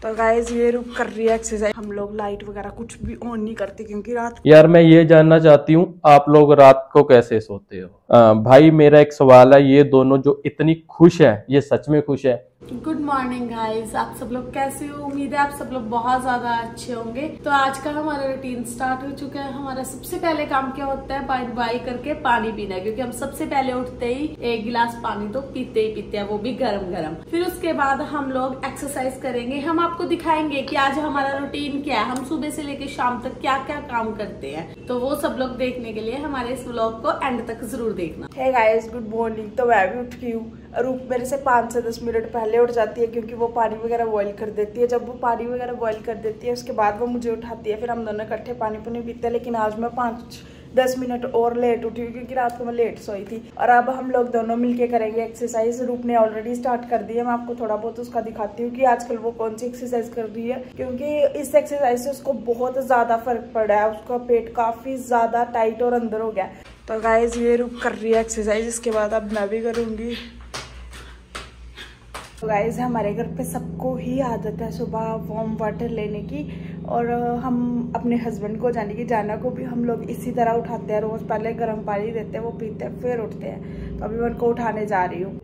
तो गाइस ये रुक कर रही है एक्सरसाइज। हम लोग लाइट वगैरह कुछ भी ऑन नहीं करते क्योंकि रात। यार मैं ये जानना चाहती हूँ आप लोग रात को कैसे सोते हो? भाई मेरा एक सवाल है, ये दोनों जो इतनी खुश है ये सच में खुश है? गुड मॉर्निंग गाइस, आप सब लोग कैसे हो? उम्मीद है आप सब लोग बहुत ज्यादा अच्छे होंगे। तो आज का हमारा रूटीन स्टार्ट हो चुका है। हमारा सबसे पहले काम क्या होता है? बाई करके पानी पीना है, क्योंकि हम सबसे पहले उठते ही एक गिलास पानी तो पीते ही पीते हैं, वो भी गरम गरम। फिर उसके बाद हम लोग एक्सरसाइज करेंगे। हम आपको दिखाएंगे कि आज हमारा रूटीन क्या है, हम सुबह से लेकर शाम तक क्या क्या काम करते हैं। तो वो सब लोग देखने के लिए हमारे इस व्लॉग को एंड तक जरूर देखना। Hey guys, good morning. तो मैं भी उठ गई हूँ। रूप मेरे से 5 से 10 मिनट पहले उठ जाती है, क्योंकि वो पानी वगैरह बॉईल कर देती है। जब वो पानी वगैरह बॉईल कर देती है उसके बाद वो मुझे उठाती है, फिर हम दोनों इकट्ठे पानी पुनी पीते हैं। लेकिन आज मैं 5-10 मिनट और लेट उठी हूँ, क्योंकि रात को मैं लेट सोई थी। और अब हम लोग दोनों मिलके करेंगे एक्सरसाइज। रूप ने ऑलरेडी स्टार्ट कर दी है, मैं आपको थोड़ा बहुत उसका दिखाती हूँ कि आजकल वो कौन सी एक्सरसाइज कर रही है, क्योंकि इस एक्सरसाइज से उसको बहुत ज्यादा फर्क पड़ा है। उसका पेट काफी ज्यादा टाइट और अंदर हो गया। तो गाइस ये रूप कर रही है एक्सरसाइज, इसके बाद अब मैं भी करूंगी। तो गाइस हमारे घर पे सबको ही आदत है सुबह वार्म वाटर लेने की, और हम अपने हस्बैंड को जाना को भी हम लोग इसी तरह उठाते हैं। रोज पहले गर्म पानी देते हैं, वो पीते हैं, फिर उठते हैं। तो अभी मैं उनको उठाने जा रही हूँ।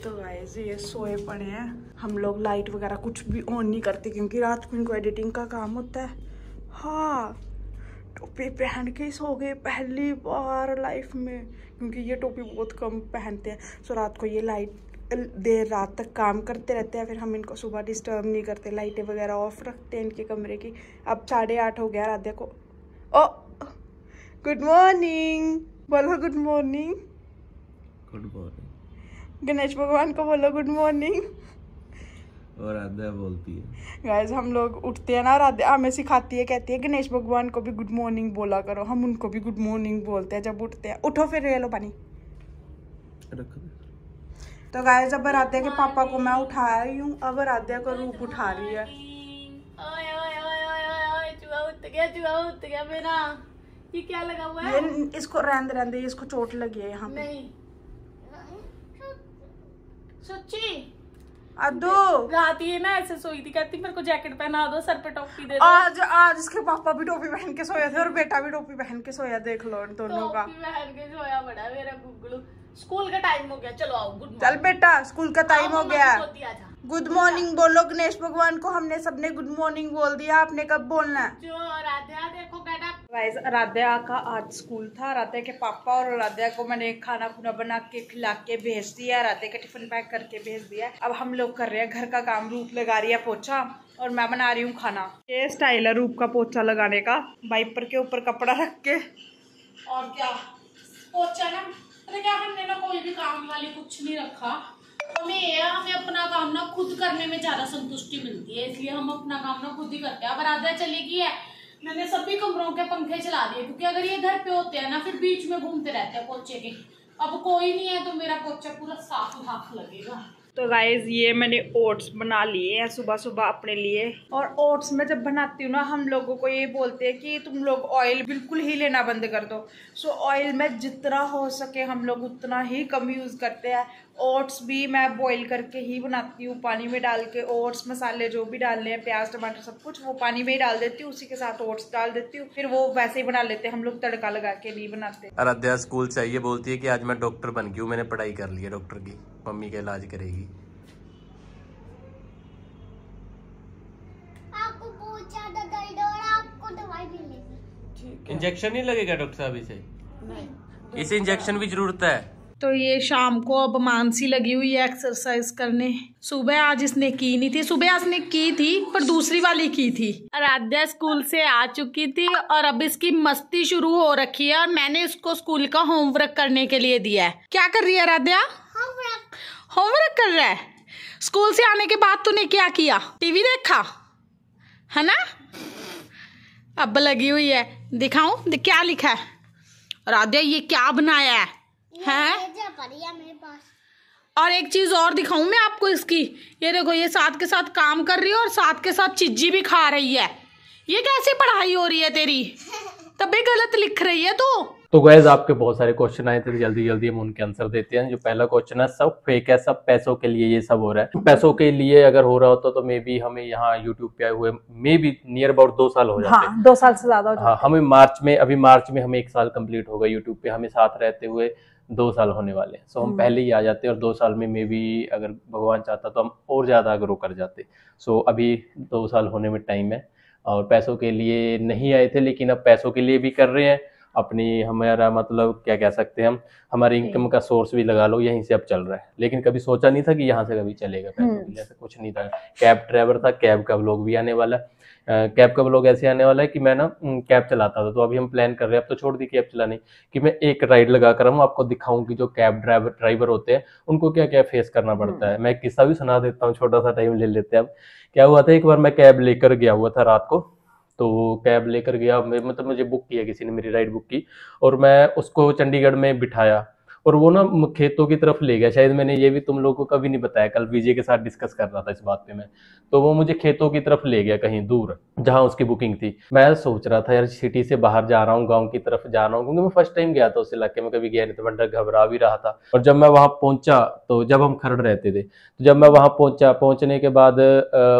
तो गाइस ये सोए पड़े हैं। हम लोग लाइट वगैरह कुछ भी ऑन नहीं करते, क्योंकि रात को इनको एडिटिंग का काम होता है। हाँ, टोपी पहन के सो गए पहली बार लाइफ में, क्योंकि ये टोपी बहुत कम पहनते हैं। सो रात को ये लाइट देर रात तक काम करते रहते हैं, फिर हम इनको सुबह डिस्टर्ब नहीं करते, लाइटें वगैरह ऑफ रखते हैं इनके कमरे की। अब 8:30 हो गया। राधे को ओ गुड मॉर्निंग बोलो, good morning. Good morning. Ganesh भगवान को बोलो गुड मॉर्निंग। और राधा बोलती है। गाइस हम लोग उठते हैं ना, राधा हमें सिखाती है, कहती है गणेश भगवान को भी गुड मॉर्निंग बोला करो। हम उनको भी गुड मॉर्निंग बोलते हैं जब उठते हैं। उठो फिर, ये लो पानी। तो गाइस अब राध्या के पापा को मैं उठा रही हूँ, अब राध्या को रूप उठा रही है। उठ गया मेरा। ये क्या लगा हुआ है? इसको रहने इसको चोट लगी है यहाँ पे। नहीं सच्ची अद्दू रात ये ना ऐसे सोई थी, कहती मेरे को जैकेट पहना दो, सर पे टोपी दे दो। आज इसके पापा भी टोपी पहन के सोए थे और बेटा भी टोपी पहन के सोया। देख लो इन दोनों का। टोपी पहन के सोया बड़ा मेरा गुगलू। स्कूल का टाइम हो गया, चलो आओ। Good morning. चल बेटा, स्कूल का टाइम हो गया। गुड मॉर्निंग बोलो गणेश भगवान को। हमने सबने गुड मॉर्निंग बोल दिया, आपने कब बोलना है? जो राध्या देखो बेटा। गाइस राध्या का आज स्कूल था। राध्या के पापा और राध्या को मैंने खाना खुना बना के खिला के भेज दिया, राध्या का टिफिन पैक करके भेज दिया। अब हम लोग कर रहे हैं घर का काम। रूप लगा रही है पोछा और मैं बना रही हूँ खाना। ये स्टाइल है रूप का पोछा लगाने का, वाइपर के ऊपर कपड़ा रख के। और क्या पोछा ना, क्या हमने ना कोई भी काम वाली कुछ नहीं रखा। हमें अपना काम ना खुद करने में ज्यादा संतुष्टि मिलती है, इसलिए हम अपना काम ना खुद ही करते हैं। अब राधा चली गई है, मैंने सभी कमरों के पंखे चला दिए, क्योंकि अगर ये घर पे होते हैं ना फिर बीच में घूमते रहते हैं पोछे के। अब कोई नहीं है तो मेरा पोछा पूरा साफ साफ लगेगा। तो गाइज ये मैंने ओट्स बना लिए हैं सुबह सुबह अपने लिए। और ओट्स में जब बनाती हूँ ना, हम लोगों को ये बोलते हैं कि तुम लोग ऑयल बिल्कुल ही लेना बंद कर दो। सो ऑयल में जितना हो सके हम लोग उतना ही कम यूज़ करते हैं। ओट्स भी मैं बॉईल करके ही बनाती हूँ, पानी में डाल के। ओट्स मसाले जो भी डालने हैं, प्याज टमाटर सब कुछ, वो पानी में ही डाल देती हूँ, उसी के साथ ओट्स डाल देती हूँ, फिर वो वैसे ही बना लेते हैं। हम लोग तड़का लगा के नहीं बनाते। आराध्या स्कूल से आई है, बोलती है कि आज मैं डॉक्टर बन गई हूँ, मैंने पढ़ाई कर ली है डॉक्टर की, मम्मी का इलाज करेगी। आपको बहुत ज्यादा दर्द हो रहा है, आपको दवाई मिलेगी। इंजेक्शन नहीं लगेगा डॉक्टर साहब इसे? नहीं, इसे इंजेक्शन की जरूरत है। तो ये शाम को अब मानसी लगी हुई है एक्सरसाइज करने। सुबह आज इसने की नहीं थी, सुबह इसने की थी पर दूसरी वाली की थी। आराध्या स्कूल से आ चुकी थी और अब इसकी मस्ती शुरू हो रखी है, और मैंने इसको स्कूल का होमवर्क करने के लिए दिया है। क्या कर रही है आराध्या? होमवर्क कर रहा है। स्कूल से आने के बाद तूने क्या किया? टीवी देखा है ना? अब लगी हुई है, दिखाऊं क्या लिखा है? आराध्या ये क्या बनाया है? मेरे पास। और एक चीज और दिखाऊं मैं आपको इसकी, ये देखो, ये साथ के साथ काम कर रही है और साथ के साथ चिज्जी भी खा रही है। ये कैसी पढ़ाई हो रही है तेरी? तभी गलत लिख रही है तू। तो गाइस आपके बहुत सारे क्वेश्चन आए थे, तो जल्दी जल्दी हम उनके आंसर देते हैं। जो पहला क्वेश्चन है, सब फेक है, सब पैसों के लिए ये सब हो रहा है। पैसों के लिए अगर हो रहा होता तो मे बी हमें यहाँ यूट्यूब पे आए हुए मे बी नियर अबाउट 2 साल हो जाते। हाँ, 2 साल से ज्यादा हो जाते। हाँ, हमें मार्च में हमें 1 साल कंप्लीट होगा यूट्यूब पे, हमें साथ रहते हुए 2 साल होने वाले हैं। सो हम पहले ही आ जाते और 2 साल में मे बी अगर भगवान चाहता तो हम और ज्यादा ग्रो कर जाते। सो अभी 2 साल होने में टाइम है, और पैसों के लिए नहीं आए थे, लेकिन अब पैसों के लिए भी कर रहे हैं। अपनी हमारा मतलब क्या कह सकते हैं हम, हमारी इनकम का सोर्स भी लगा लो, यहीं से अब चल रहा है। लेकिन कभी सोचा नहीं था कि यहाँ से कभी चलेगा पैसों के लिए, ऐसा कुछ नहीं था। कैब ड्राइवर था, कैब का व्लॉग भी आने वाला है। कैब का व्लॉग ऐसे आने वाला है कि मैं ना कैब चलाता था, तो अभी हम प्लान कर रहे हैं, अब तो छोड़ दी कैब चलाने, कि मैं एक राइड लगा कर हम आपको दिखाऊं कि जो कैब ड्राइवर होते हैं उनको क्या क्या फेस करना पड़ता है। मैं एक किस्सा भी सुना देता हूँ, छोटा सा टाइम ले लेते हैं। अब क्या हुआ था, एक बार मैं कैब लेकर गया हुआ था रात को, तो कैब लेकर गया, मतलब मुझे बुक किया किसी ने, मेरी राइड बुक की, और मैं उसको चंडीगढ़ में बिठाया, और वो ना खेतों की तरफ ले गया। शायद मैंने ये भी तुम लोगों को कभी नहीं बताया, कल विजय के साथ डिस्कस कर रहा था इस बात पे मैं। तो वो मुझे खेतों की तरफ ले गया कहीं दूर, जहां उसकी बुकिंग थी। मैं सोच रहा था यार सिटी से बाहर जा रहा हूँ, गाँव की तरफ जा रहा हूँ, क्योंकि मैं फर्स्ट टाइम गया था उस इलाके में, कभी गया नहीं, तो मैं डर घबरा भी रहा था। और जब मैं वहां पहुंचा, तो जब हम खरड़ रहते थे, तो जब मैं वहां पहुंचा, पहुंचने के बाद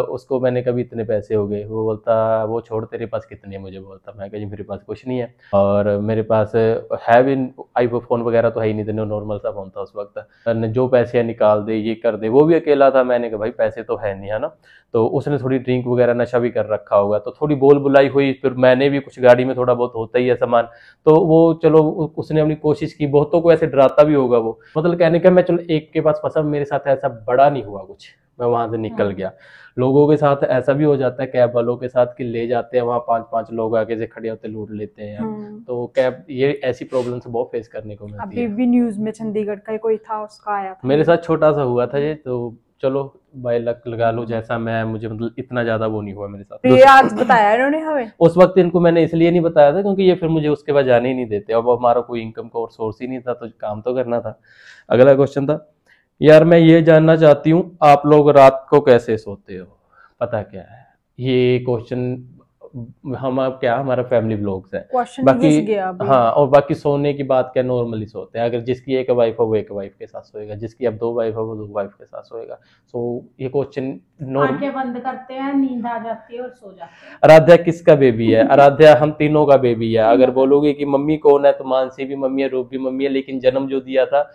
उसको मैंने कभी इतने पैसे हो गए, वो बोलता वो छोड़ तेरे पास कितने है, मुझे बोलता। मैं कहा जी मेरे पास कुछ नहीं है, और मेरे पास है भी आईफोन वगैरह तो है ही नहीं, नॉर्मल सा फोन था उस वक्त। जो पैसे निकाल दे, ये कर दे, वो भी अकेला था। मैंने कहा भाई पैसे तो है नहीं, है ना। तो उसने थोड़ी ड्रिंक वगैरह नशा भी कर रखा होगा, तो थोड़ी बोल बुलाई हुई। फिर मैंने भी कुछ, गाड़ी में थोड़ा बहुत होता ही है सामान, तो वो चलो उसने अपनी कोशिश की, बहुतों को ऐसे डराता भी होगा वो, मतलब कहने का मैं चलो एक के पास फंसा। मेरे साथ ऐसा बड़ा नहीं हुआ कुछ, मैं वहां से निकल गया। लोगों के साथ ऐसा भी हो जाता है कैब वालों के साथ, कि ले जाते हैं वहाँ 5-5 लोग आगे से खड़े होते, लूट लेते हैं। तो कैब ये ऐसी प्रॉब्लम से बहुत फेस करने को मिलती है। अभी भी न्यूज में चंडीगढ़ का कोई था, उसका आया था। मेरे साथ छोटा सा हुआ था ये, तो चलो बाय लक लगा लो जैसा। मैं मुझे मतलब इतना ज्यादा वो नहीं हुआ मेरे साथ। ये आज बताया इन्होंने हमें। उस वक्त इनको मैंने इसलिए नहीं बताया था क्योंकि ये फिर मुझे उसके बाद जाने ही नहीं देते, अब हमारा कोई इनकम का और सोर्स ही नहीं था, तो काम तो करना था। अगला क्वेश्चन था, यार मैं ये जानना चाहती हूँ आप लोग रात को कैसे सोते हो। पता क्या है, ये क्वेश्चन हमारा फैमिली व्लॉग्स है, बाकी हाँ, और बाकी सोने की बात क्या, नॉर्मली सोते हैं। अगर जिसकी एक वाइफ हो वो एक वाइफ के साथ सोएगा, जिसकी अब 2 वाइफ हो वो 2 वाइफ के साथ सोएगा। सो ये क्वेश्चन आंखें बंद करते हैं, नींद आ जाती है और सो जाते हैं। आराध्या किसका बेबी है? आराध्या हम तीनों का बेबी है। अगर बोलोगे कि मम्मी कौन है, तो मानसी भी मम्मी है, रूप भी मम्मी है, लेकिन जन्म जो दिया था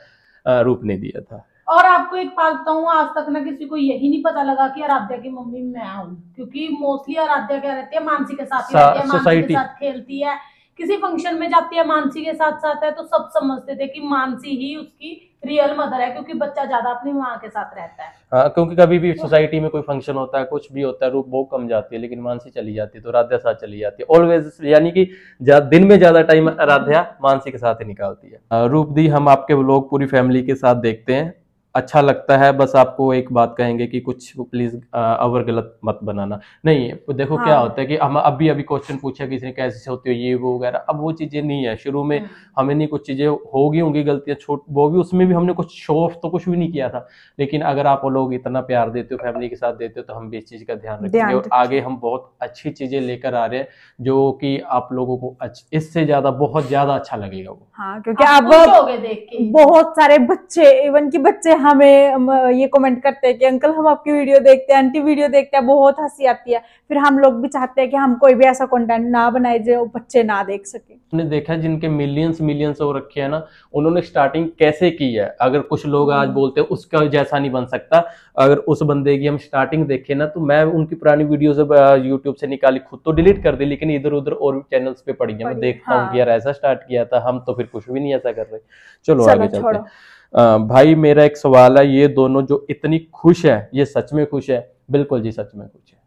रूप ने दिया था। और आपको एक बात बताऊं, आज तक ना किसी को यही नहीं पता लगा कि आराध्या की मम्मी मैं हूँ, क्योंकि मोस्टली आराध्या क्या रहती है, मानसी के साथ ही रहती है, मानसी के साथ खेलती है, किसी फंक्शन में जाती है मानसी के साथ साथ है, तो सब समझते थे कि मानसी ही उसकी रियल मदर है, क्योंकि बच्चा ज्यादा अपनी माँ के साथ रहता है। हाँ, क्योंकि कभी भी सोसाइटी में कोई फंक्शन होता है, कुछ भी होता है, रूप बहुत कम जाती है, लेकिन मानसी चली जाती है, तो आराध्या साथ चली जाती है ऑलवेज। यानी कि दिन में ज्यादा टाइम आराध्या मानसी के साथ ही निकालती है। रूप दी, हम आपके व्लॉग पूरी फैमिली के साथ देखते हैं, अच्छा लगता है। बस आपको एक बात कहेंगे कि कुछ प्लीज अवर गलत मत बनाना। नहीं देखो क्या होता है कि हम अभी क्वेश्चन पूछा किसी ने कैसे होती हो ये वो वगैरह, अब वो चीजें नहीं है। शुरू में हमें नहीं, कुछ चीजें होंगी गलतियां छोट, वो भी उसमें भी हमने कुछ शो ऑफ तो कुछ भी नहीं किया था। लेकिन अगर आप लोग इतना प्यार देते हो, फैमिली के साथ देते हो, तो हम भी इस चीज का ध्यान रखेंगे, और आगे हम बहुत अच्छी चीजें लेकर आ रहे हैं जो कि आप लोगों को इससे ज्यादा बहुत ज्यादा अच्छा लगेगा वो। हाँ, क्योंकि आप देख के बहुत सारे बच्चे, इवन की बच्चे हमें ये कमेंट करते हैं कि अंकल हम आपकी वीडियो देखते हैं, आंटी वीडियो देखते हैं, बहुत हंसी आती है। फिर हम लोग भी चाहते हैं कि हम कोई भी ऐसा कंटेंट ना बनाए जो बच्चे ना देख सके। हमने देखा जिनके मिलियंस हो रखे हैं ना, उन्होंने स्टार्टिंग कैसे की है। अगर कुछ लोग आज बोलते हैं उसका जैसा नहीं बन सकता, अगर उस बंदे की हम स्टार्टिंग देखें ना, तो मैं उनकी पुरानी वीडियोस यूट्यूब से निकाली, खुद तो डिलीट कर दी, लेकिन इधर उधर और चैनल्स पे पड़ी है, मैं देखता हूँ कि यार ऐसा स्टार्ट किया था, हम तो फिर कुछ भी नहीं ऐसा कर रहे। चलो आगे चलते हैं। भाई मेरा एक सवाल है, ये दोनों जो इतनी खुश है, ये सच में खुश है? बिल्कुल जी, सच में खुश है।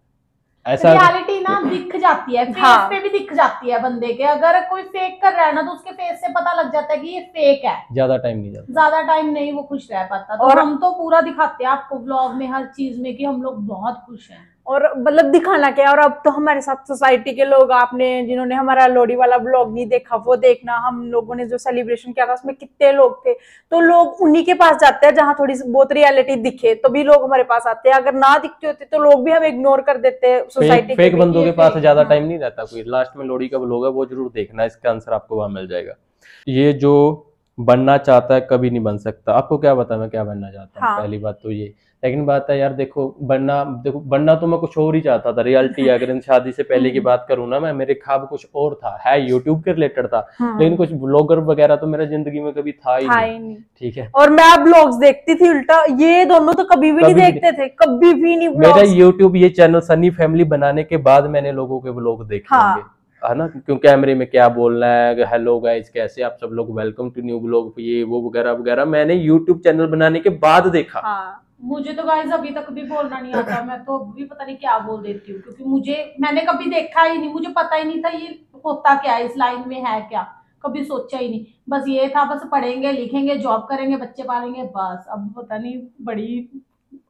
ऐसा रियलिटी ना दिख जाती है, फेस पे भी दिख जाती है बंदे के। अगर कोई फेक कर रहा है ना, तो उसके फेस से पता लग जाता है कि ये फेक है। ज्यादा टाइम नहीं जाता, ज्यादा टाइम नहीं वो खुश रह पाता। तो और हम तो पूरा दिखाते हैं आपको व्लॉग में, हर चीज में, कि हम लोग बहुत खुश हैं। और मतलब दिखाना क्या। और अब तो हमारे साथ सोसाइटी के लोग, आपने जिन्होंने हमारा लोहड़ी वाला ब्लॉग नहीं देखा वो देखना, हम लोगों ने जो सेलिब्रेशन किया था उसमें कितने लोग थे। तो लोग उन्हीं के पास जाते हैं जहां थोड़ी बहुत रियलिटी दिखे, तो भी लोग हमारे पास आते हैं। अगर ना दिखते होते तो लोग भी हम इग्नोर कर देते हैं सोसाइटी। फेक बंदों के पास ज्यादा टाइम नहीं रहता कोई। लास्ट में लोहड़ी का ब्लॉग है, वो जरूर देखना, इसका आंसर आपको वहां मिल जाएगा। ये जो बनना चाहता है कभी नहीं बन सकता। आपको क्या पता मैं क्या बनना चाहता हूँ? हाँ। पहली बात तो ये। सेकंड बात है यार, देखो बनना तो मैं कुछ और ही चाहता था। रियलिटी अगर इन शादी से पहले की बात करूँ ना, मैं मेरे ख्वाब कुछ और था, है यूट्यूब के रिलेटेड था, लेकिन कुछ ब्लॉगर वगैरह तो मेरा जिंदगी में कभी था ही नहीं। ठीक है। और मैं ब्लॉग्स देखती थी उल्टा, ये दोनों तो कभी भी नहीं देखते थे, कभी भी नहीं। मेरा यूट्यूब ये चैनल सनी फैमिली बनाने के बाद मैंने लोगों के ब्लॉग देखे होंगे, है ना, क्यों कैमरे में क्या बोलना है, हेलो गाइस कैसे आप सब लोग, वेलकम टू न्यू ब्लॉग, ये वो वगैरह वगैरह मैंने यूट्यूब चैनल बनाने के बाद देखा। मुझे तो गाइस अभी तक भी बोलना नहीं आता, मैं तो अभी भी पता नहीं क्या बोल देती हूँ, क्योंकि मैंने कभी देखा ही नहीं, मुझे पता ही नहीं था ये होता क्या है, इस लाइन में है क्या, कभी सोचा ही नहीं। बस ये था बस पढ़ेंगे लिखेंगे जॉब करेंगे बच्चे पालेंगे बस। अब पता नहीं बड़ी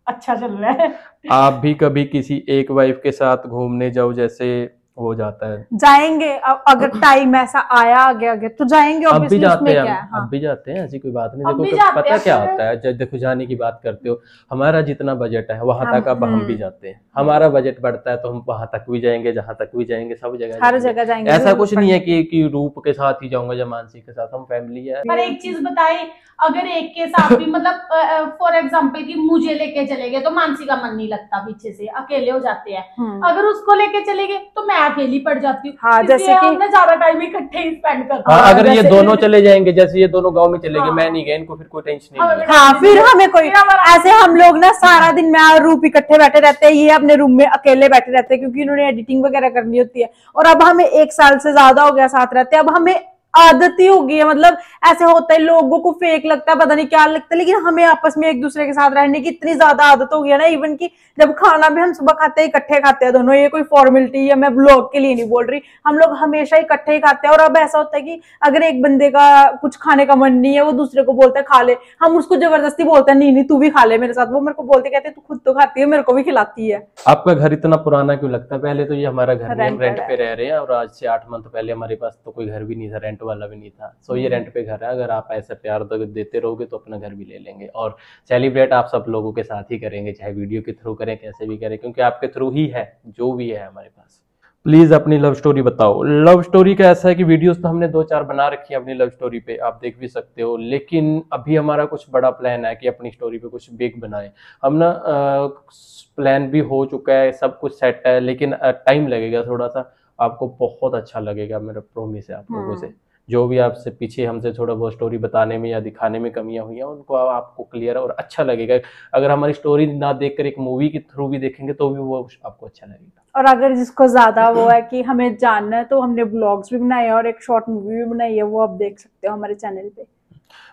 अच्छा चल रहा है। आप भी कभी किसी एक वाइफ के साथ घूमने जाओ, जैसे हो जाता है, जाएंगे अगर टाइम ऐसा आया आगे तो जाएंगे। अब भी जाते हैं, हाँ। अब भी जाते हैं, ऐसी कोई बात नहीं। देखो पता क्या होता है, जब देखो जाने की बात करते हो, हमारा जितना बजट है वहां तक अब हम भी जाते हैं, हमारा बजट बढ़ता है तो हम वहां तक भी जाएंगे, जहां तक भी जाएंगे, सब जगह हर जगह जाएंगे। ऐसा कुछ नहीं है कि रूप के साथ ही जाऊंगा या मानसी के साथ, हम फैमिली है। पर एक चीज बताए, अगर एक के साथ भी मतलब फॉर एग्जाम्पल कि मुझे लेके चले गए तो मानसी का मन नहीं लगता, पीछे से अकेले हो जाते हैं। अगर उसको लेके चले गए तो मैं अकेली पड़ जाती हूँ। हाँ, जैसे कि हमने ज्यादा टाइम इकट्ठे ही स्पेंड करते हैं। हाँ, अगर ये दोनों चले जाएंगे, जैसे ये दोनों गांव में चले गए, मैं नहीं गया, इनको फिर कोई टेंशन नहीं है। हाँ, फिर हमें कोई ऐसे, हम लोग ना सारा दिन मैं और रूप इकट्ठे बैठे रहते हैं, ये अपने रूम में अकेले बैठे रहते हैं, क्योंकि इन्होंने एडिटिंग वगैरह करनी होती है। और अब हमें 1 साल से ज्यादा हो गया साथ रहते हैं, अब हमें आदत ही हो गई है। मतलब ऐसे होता है, लोगों को फेक लगता है, पता नहीं क्या लगता है, लेकिन हमें आपस में एक दूसरे के साथ रहने की इतनी ज्यादा आदत हो गई है ना, इवन कि जब खाना भी हम सुबह खाते हैं इकट्ठे खाते हैं दोनों। ये कोई फॉर्मेलिटी है, मैं ब्लॉग के लिए नहीं बोल रही, हम लोग हमेशा इकट्ठे ही खाते हैं। और अब ऐसा होता है कि अगर एक बंदे का कुछ खाने का मन नहीं है, वो दूसरे को बोलता है खा ले, हम उसको जबरदस्ती बोलते हैं नहीं तू भी खा ले मेरे साथ। वो मेरे को बोलते कहते तू खुद तो खाती है, मेरे को भी खिलाती है। आपका घर इतना पुराना क्यों लगता है? पहले तो ये हमारा घर नहीं, हम रेंट पे रह रहे हैं, और आज से 8 मंथ पहले हमारे पास तो कोई घर भी नहीं था, रेंट वाला भी नहीं था। सो ये रेंट पे घर है। अगर आप ऐसा प्यार देते रहोगे तो अपना घर भी ले लेंगे, और सेलिब्रेट आप सब लोगों के साथ ही करेंगे, चाहे वीडियो के थ्रू करें, कैसे भी करें, क्योंकि आपके थ्रू ही है जो भी है हमारे पास। प्लीज अपनी लव स्टोरी बताओ। लव स्टोरी का ऐसा है कि वीडियोस तो हमने 2-4 बना रखी है अपनी लव स्टोरी पे, आप देख भी सकते हो, लेकिन अभी हमारा कुछ बड़ा प्लान है कि अपनी स्टोरी पे कुछ बिग बनाए। हम ना प्लान भी हो चुका है, सब कुछ सेट है, लेकिन टाइम लगेगा थोड़ा सा। आपको बहुत अच्छा लगेगा, मेरा प्रॉमिस है आप लोगों से। जो भी आपसे पीछे हमसे थोड़ा बहुत स्टोरी बताने में या दिखाने में कमियां हुई हैं, उनको आपको क्लियर और अच्छा लगेगा। अगर हमारी स्टोरी ना देखकर एक मूवी के थ्रू भी देखेंगे तो भी वो आपको अच्छा लगेगा। और अगर जिसको ज्यादा वो है कि हमें जानना है, तो हमने ब्लॉग्स भी बनाए हैं और एक शॉर्ट मूवी भी बनाई है, वो आप देख सकते हो हमारे चैनल पे।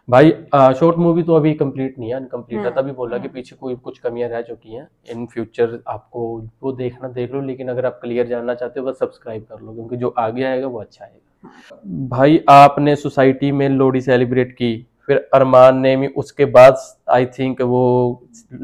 भाई शॉर्ट मूवी तो अभी कंप्लीट नहीं है, अनकम्प्लीट है, तभी बोला कि पीछे कोई कुछ कमियां रह चुकी हैं। इन फ्यूचर आपको वो देखना देख लो, लेकिन अगर आप क्लियर जानना चाहते हो बस सब्सक्राइब कर लो, क्योंकि जो आगे आएगा वो अच्छा आएगा। भाई आपने सोसाइटी में लोहड़ी सेलिब्रेट की, फिर अरमान ने भी उसके बाद आई थिंक वो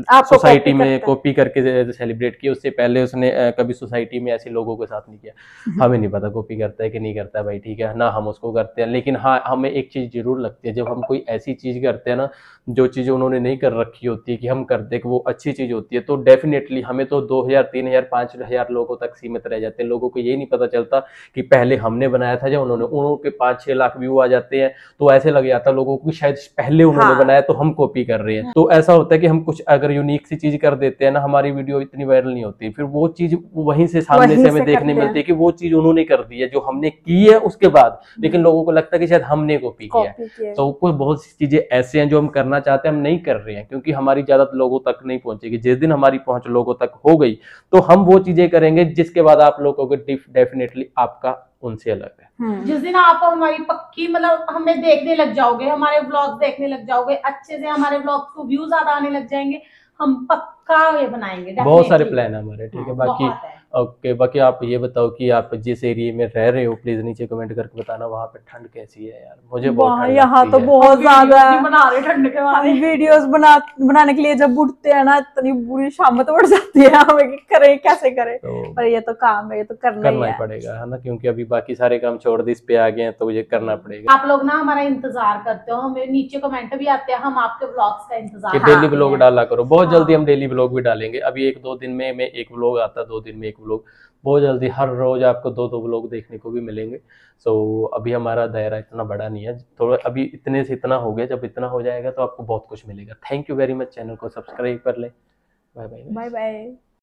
सोसाइटी में कॉपी करके सेलिब्रेट किया। उससे पहले उसने कभी सोसाइटी में ऐसे लोगों के साथ नहीं किया। हमें नहीं पता कॉपी करता है कि नहीं करता है भाई, ठीक है ना, हम उसको करते हैं। लेकिन हाँ, हमें एक चीज जरूर लगती है, जब हम कोई ऐसी चीज करते हैं ना जो चीजें उन्होंने नहीं कर रखी होती है, कि हम करते हैं कि वो अच्छी चीज होती है, तो डेफिनेटली हमें तो 2000, 3000, 5000 लोगों तक सीमित रह जाते हैं। लोगों को ये नहीं पता चलता कि पहले हमने बनाया था या उनके 5-6 लाख व्यू आ जाते हैं, तो ऐसे लग जाता है लोगों को शायद पहले उन्होंने बनाया तो हम कॉपी कर रहे हैं। तो ऐसा होता है कि हम कुछ अगर यूनिक सी चीज कर देते हैं ना, हमारी वीडियो इतनी वायरल नहीं होती, फिर वो चीज वहीं से सामने से हमें देखने मिलती है कि वो चीज उन्होंने कर दी है जो हमने की है उसके बाद, लेकिन लोगों को लगता है कि शायद हमने कॉपी किया है। तो कुछ बहुत सी चीजें ऐसे हैं जो हम करना चाहते हैं, हम नहीं कर रहे हैं, क्योंकि हमारी ज्यादा लोगों तक नहीं पहुंचेगी। जिस दिन हमारी पहुंच लोगों तक हो गई तो हम वो चीजें करेंगे जिसके बाद आप लोगों को डेफिनेटली आपका उनसे अलग है। जिस दिन आप हमारी पक्की मतलब हमें देखने लग जाओगे, हमारे व्लॉग देखने लग जाओगे, अच्छे से हमारे व्लॉग को व्यू ज्यादा आने लग जाएंगे, हम पक्का ये बनाएंगे। बहुत सारे प्लान है हमारे, ठीक है। बाकी ओके, बाकी आप ये बताओ कि आप जिस एरिया में रह रहे हो, प्लीज नीचे कमेंट करके बताना वहाँ पे ठंड कैसी है यार। मुझे बहुत यहाँ तो बहुत ज्यादा बना रहे ठंड के बारे में वीडियोस बनाने के लिए जब उठते हैं ना, इतनी बुरी शामत बढ़ जाती है, हमें करें कैसे करें। तो, पर ये तो काम है, ये तो करना ही पड़ेगा, है ना, क्योंकि अभी बाकी सारे काम छोड़ दी, इस पे आ गए हैं तो ये करना पड़ेगा। आप लोग ना हमारा इंतजार करते हो, हमें नीचे कमेंट भी आते हैं, हम आपके ब्लॉग्स का इंतजार डेली ब्लॉग डाला करो। बहुत जल्दी हम डेली ब्लॉग भी डालेंगे। अभी 1-2 दिन में एक ब्लॉग आता है, 2 दिन में एक एक व्लॉग बहुत जल्दी, हर रोज आपको 2-2 व्लॉग देखने को भी मिलेंगे। सो अभी हमारा दायरा इतना बड़ा नहीं है, थोड़ा अभी इतने से इतना हो गया, जब इतना हो जाएगा तो आपको बहुत कुछ मिलेगा। Thank you very much, channel को सब्सक्राइब कर लें। Bye bye. Bye bye.